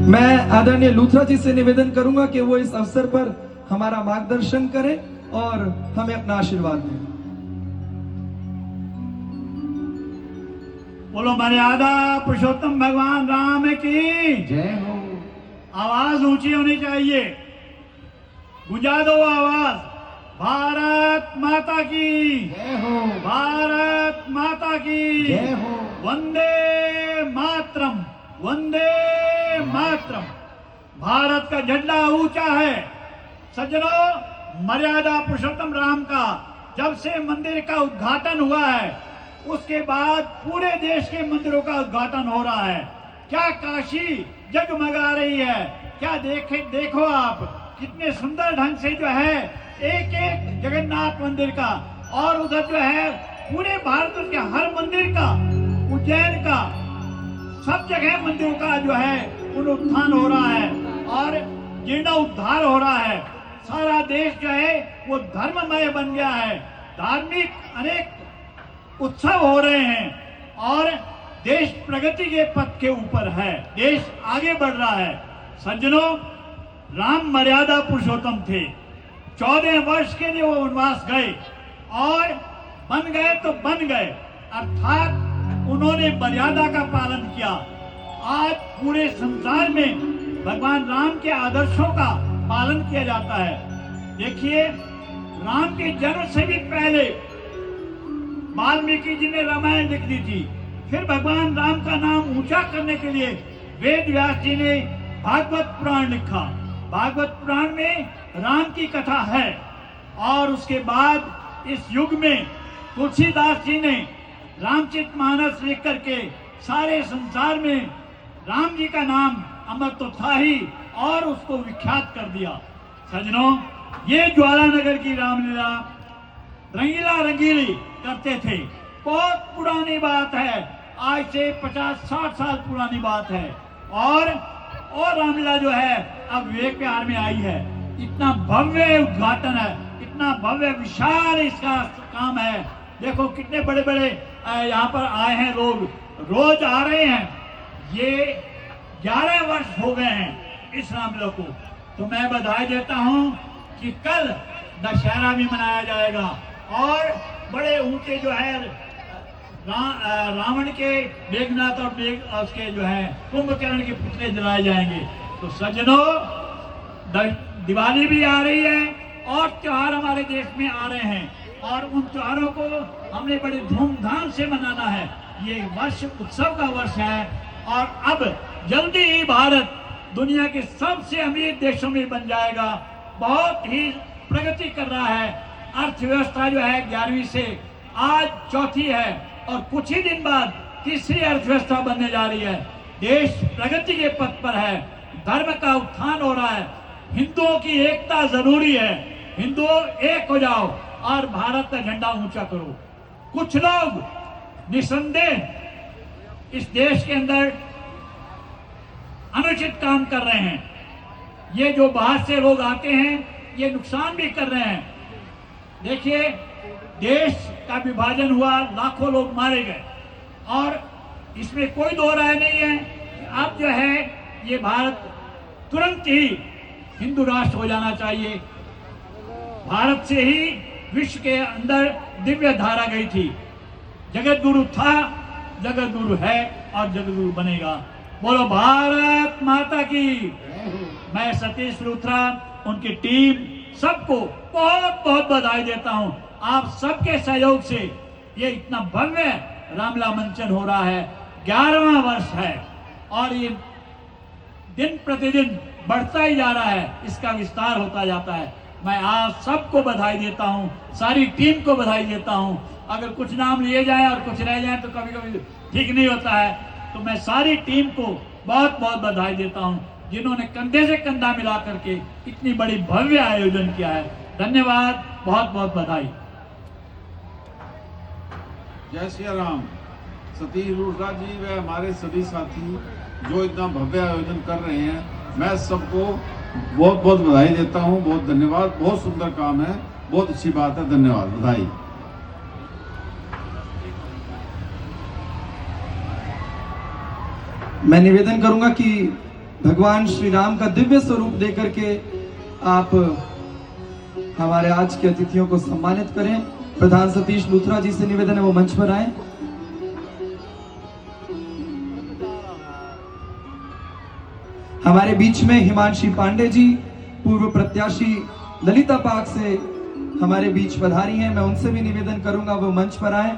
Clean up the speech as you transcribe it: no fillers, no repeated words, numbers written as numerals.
मैं आदरणीय लूथरा जी से निवेदन करूंगा कि वो इस अवसर पर हमारा मार्गदर्शन करें और हमें अपना आशीर्वाद दें। बोलो मर्यादा पुरुषोत्तम भगवान राम की जय हो। आवाज ऊंची होनी चाहिए, गुंजा दो आवाज। भारत माता की जय हो। भारत माता की जय हो। वंदे मातरम, वंदे मातरम। भारत का झंडा ऊंचा है सज्जनों। मर्यादा पुरुषोत्तम राम का जब से मंदिर का उद्घाटन हुआ है उसके बाद पूरे देश के मंदिरों का उद्घाटन हो रहा है। क्या काशी जगमगा रही है, क्या देखो आप कितने सुंदर ढंग से जो है एक एक जगन्नाथ मंदिर का, और उधर जो है पूरे भारत के हर मंदिर का, उज्जैन का, सब जगह मंदिरों का जो है पुनरुत्थान हो रहा है और जीर्णोद्धार हो रहा है। सारा देश जो है वो धर्ममय बन गया है। धार्मिक अनेक उत्सव हो रहे हैं और देश प्रगति के पथ के ऊपर है, देश आगे बढ़ रहा है। सज्जनों, राम मर्यादा पुरुषोत्तम थे। 14 वर्ष के लिए वो वनवास गए और बन गए तो बन गए, अर्थात उन्होंने मर्यादा का पालन किया। आज पूरे संसार में भगवान राम के आदर्शों का पालन किया जाता है। देखिए, राम के जन्म से भी पहले वाल्मीकि जी ने रामायण लिख दी थी। फिर भगवान राम का नाम ऊंचा करने के लिए वेद व्यास जी ने भागवत पुराण लिखा। भागवत पुराण में राम की कथा है और उसके बाद इस युग में तुलसीदास जी ने रामचरितमानस लिख करके सारे संसार में राम जी का नाम अमर तो था ही और उसको विख्यात कर दिया। सज्जनों, ये ज्वालानगर की रामलीला रंगीला रंगीली करते थे। बहुत पुरानी बात है, आज से 50-60 साल पुरानी बात है। और रामलीला जो है अब विवेक विहार में आई है। इतना भव्य उद्घाटन है, इतना भव्य विशाल इसका काम है। देखो कितने बड़े बड़े यहाँ पर आए हैं लोग, रोज आ रहे हैं। ये 11 वर्ष हो गए हैं इस रामलीला को। तो मैं बधाई देता हूँ कि कल दशहरा भी मनाया जाएगा और बड़े ऊंचे जो है रावण के मेघनाथ और उसके जो है कुंभकर्ण के पुतले जलाए जाएंगे। तो सज्जनों, दिवाली भी आ रही है और त्योहार हमारे देश में आ रहे हैं और उन त्योहारों को हमने बड़े धूमधाम से मनाना है। ये वर्ष उत्सव का वर्ष है और अब जल्दी ही भारत दुनिया के सबसे अमीर देशों में बन जाएगा। बहुत ही प्रगति कर रहा है। अर्थव्यवस्था जो है 11वीं से आज चौथी है और कुछ ही दिन बाद तीसरी अर्थव्यवस्था बनने जा रही है। देश प्रगति के पथ पर है, धर्म का उत्थान हो रहा है। हिंदुओं की एकता जरूरी है। हिंदुओं एक हो जाओ और भारत का झंडा ऊंचा करो। कुछ लोग निसंदेह इस देश के अंदर अनुचित काम कर रहे हैं। ये जो बाहर से लोग आते हैं ये नुकसान भी कर रहे हैं। देखिए, देश का विभाजन हुआ, लाखों लोग मारे गए और इसमें कोई दो राय नहीं है। अब जो है ये भारत तुरंत ही हिंदू राष्ट्र हो जाना चाहिए। भारत से ही विश्व के अंदर दिव्य धारा गई थी। जगत गुरु था, जगत गुरु है और जगत गुरु बनेगा। बोलो भारत माता की। मैं सतीश लूथरा, उनकी टीम सबको बहुत बहुत बधाई देता हूं। आप सबके सहयोग से ये इतना भव्य रामलीला मंचन हो रहा है। 11वां वर्ष है और ये दिन प्रतिदिन बढ़ता ही जा रहा है, इसका विस्तार होता जाता है। मैं आप सबको बधाई देता हूं, सारी टीम को बधाई देता हूं। अगर कुछ नाम लिए जाए और कुछ रह जाए तो कभी कभी ठीक नहीं होता है। तो मैं सारी टीम को बहुत बहुत बधाई देता हूं जिन्होंने कंधे से कंधा मिला करके इतनी बड़ी भव्य आयोजन किया है। धन्यवाद, बहुत बहुत बधाई। जय श्री राम। सतीश लूथरा जी व हमारे सभी साथी जो इतना भव्य आयोजन कर रहे हैं, मैं सबको बहुत बहुत बधाई देता हूं। बहुत धन्यवाद। बहुत सुंदर काम है, बहुत अच्छी बात है। धन्यवाद, बधाई। मैं निवेदन करूंगा कि भगवान श्री राम का दिव्य स्वरूप देकर के आप हमारे आज के अतिथियों को सम्मानित करें। प्रधान सतीश लूथरा जी से निवेदन है वो मंच पर आए। हमारे बीच में हिमांशी पांडे जी पूर्व प्रत्याशी ललिता पार्क से हमारे बीच पधारी हैं। मैं उनसे भी निवेदन करूंगा वो मंच पर आए।